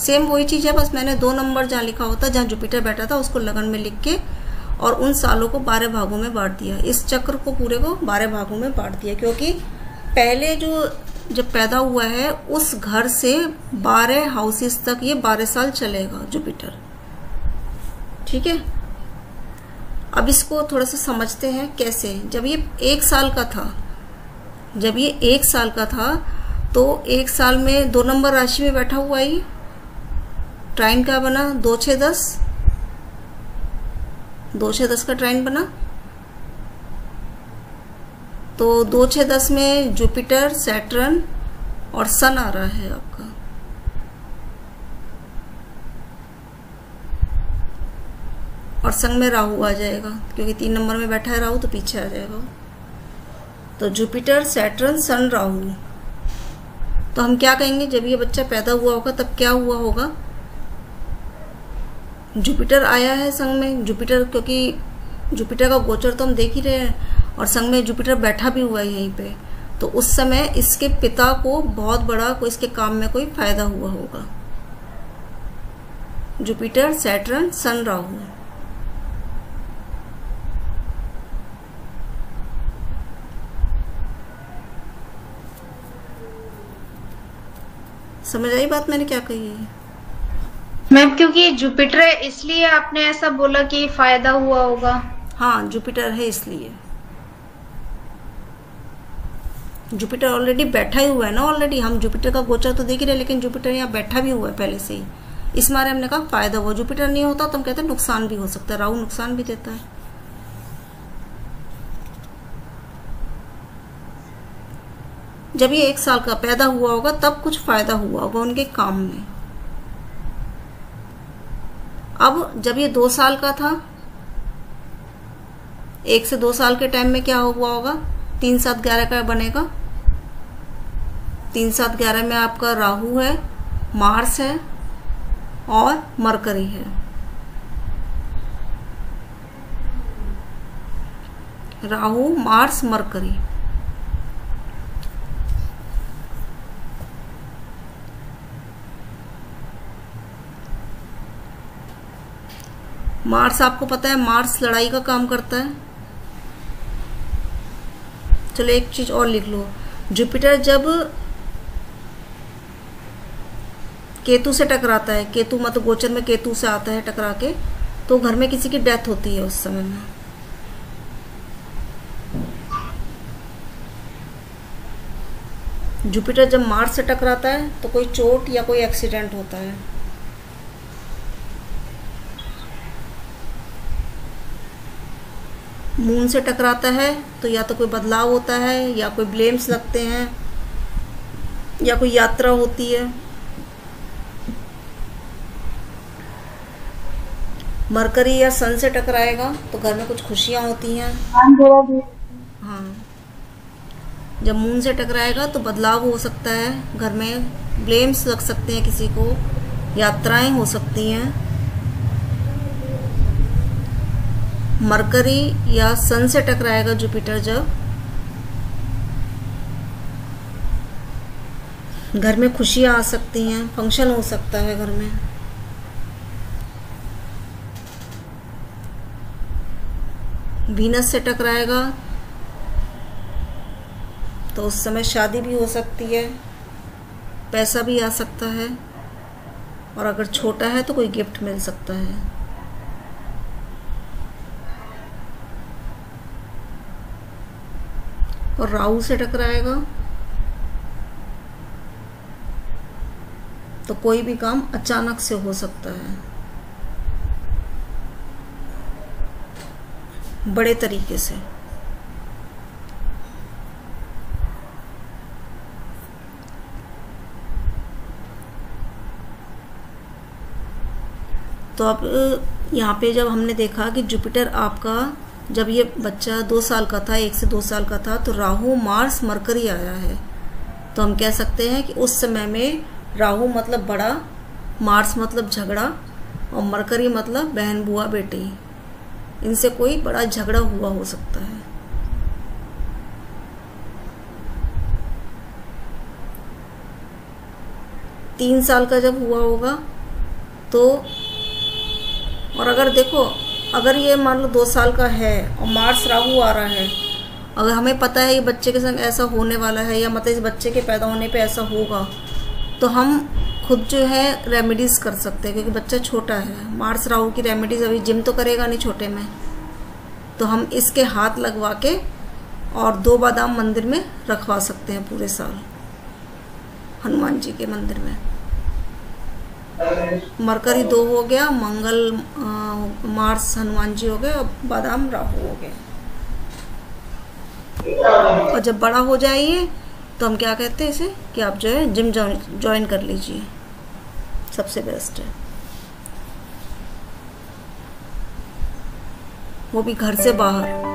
Same वही चीज़ है, बस मैंने 2 नंबर जहाँ लिखा होता जहाँ जुपिटर बैठा था उसको लगन में लिख के और उन सालों को 12 भागों में बांट दिया। इस चक्र को पूरे को 12 भागों में बांट दिया, क्योंकि पहले जब पैदा हुआ है उस घर से 12 हाउसेस तक ये 12 साल चलेगा जुपिटर। ठीक है, अब इसको थोड़ा सा समझते हैं कैसे। जब ये 1 साल का था, तो 1 साल में 2 नंबर राशि में बैठा हुआ ही ट्राइन का बना 2 6 10, 2 6 10 का ट्राइन बना। तो 2 6 10 में जुपिटर, सैटर्न और सन आ रहा है आपका। और संग में राहु आ जाएगा, क्योंकि 3 नंबर में बैठा है राहु तो पीछे आ जाएगा। तो जुपिटर, सैटर्न, सन, राहु। तो हम क्या कहेंगे, जब ये बच्चा पैदा हुआ होगा तब क्या हुआ होगा, जुपिटर आया है संग में। जुपिटर, क्योंकि जुपिटर का गोचर तो हम देख ही रहे हैं और संग में जुपिटर बैठा भी हुआ है यहीं पे, तो उस समय इसके पिता को बहुत बड़ा कोई इसके काम में कोई फायदा हुआ होगा। जुपिटर, सैटर्न, सन, राहु। समझ आई बात मैंने क्या कही है मैम? क्योंकि जुपिटर है इसलिए आपने ऐसा बोला कि फायदा हुआ होगा। हाँ, जुपिटर है इसलिए। जुपिटर ऑलरेडी बैठा ही हुआ है ना। ऑलरेडी हम जुपिटर का गोचर तो देख ही रहे, लेकिन जुपिटर यहाँ बैठा भी हुआ है पहले से ही। इस मारे हमने कहा फायदा हुआ। जुपिटर नहीं होता तो हम कहते हैं नुकसान भी हो सकता है। राहु नुकसान भी देता है। जब ये 1 साल का पैदा हुआ होगा तब कुछ फायदा हुआ होगा उनके काम में। अब जब ये 2 साल का था, 1 से 2 साल के टाइम में क्या हुआ होगा, 3 7 11 का बनेगा। 3 7 11 में आपका राहु है, मार्स है और मरकरी है। Rahu, Mars, mercury. मार्स आपको पता है, मार्स लड़ाई का काम करता है। चलो एक चीज और लिख लो, जुपिटर जब केतु से टकराता है, केतु मतलब गोचर में केतु से आता है टकरा के, तो घर में किसी की डेथ होती है उस समय में। जुपिटर जब मार्स से टकराता है तो कोई चोट या कोई एक्सीडेंट होता है। मून से टकराता है तो या तो कोई बदलाव होता है या कोई ब्लेम्स लगते हैं या कोई यात्रा होती है। मरकरी या सन से टकराएगा तो घर में कुछ खुशियां होती हैं। हाँ, जब मून से टकराएगा तो बदलाव हो सकता है, घर में ब्लेम्स लग सकते हैं किसी को, यात्राएं हो सकती हैं। मरकरी या सन से टकराएगा जुपिटर जब, घर में खुशियां आ सकती हैं, फंक्शन हो सकता है घर में। वीनस से टकराएगा तो उस समय शादी भी हो सकती है, पैसा भी आ सकता है, और अगर छोटा है तो कोई गिफ्ट मिल सकता है। और राहु से टकराएगा तो कोई भी काम अचानक से हो सकता है, बड़े तरीके से। तो अब यहाँ पे जब हमने देखा कि जुपिटर आपका जब ये बच्चा 2 साल का था, 1 से 2 साल का था, तो राहु, मार्स, मरकरी आया है, तो हम कह सकते हैं कि उस समय में राहु मतलब बड़ा, मार्स मतलब झगड़ा और मरकरी मतलब बहन, बुआ, बेटी, इनसे कोई बड़ा झगड़ा हुआ हो सकता है। 3 साल का जब हुआ होगा तो, और अगर देखो अगर ये मान लो 2 साल का है और मार्स राहु आ रहा है, अगर हमें पता है ये बच्चे के संग ऐसा होने वाला है या मतलब इस बच्चे के पैदा होने पे ऐसा होगा, तो हम खुद जो है रेमेडीज कर सकते हैं, क्योंकि बच्चा छोटा है। मार्स राहु की रेमेडीज, अभी जिम तो करेगा नहीं छोटे में, तो हम इसके हाथ लगवा के और 2 बादाम मंदिर में रखवा सकते हैं पूरे साल, हनुमान जी के मंदिर में। मरकरी 2 हो गया, मंगल मार्स हनुमान जी हो गए और बादाम राहु हो गए। और जब बड़ा हो जाइए तो हम क्या कहते हैं इसे कि आप जो है जिम ज्वाइन कर लीजिए, सबसे बेस्ट है। वो भी घर से बाहर।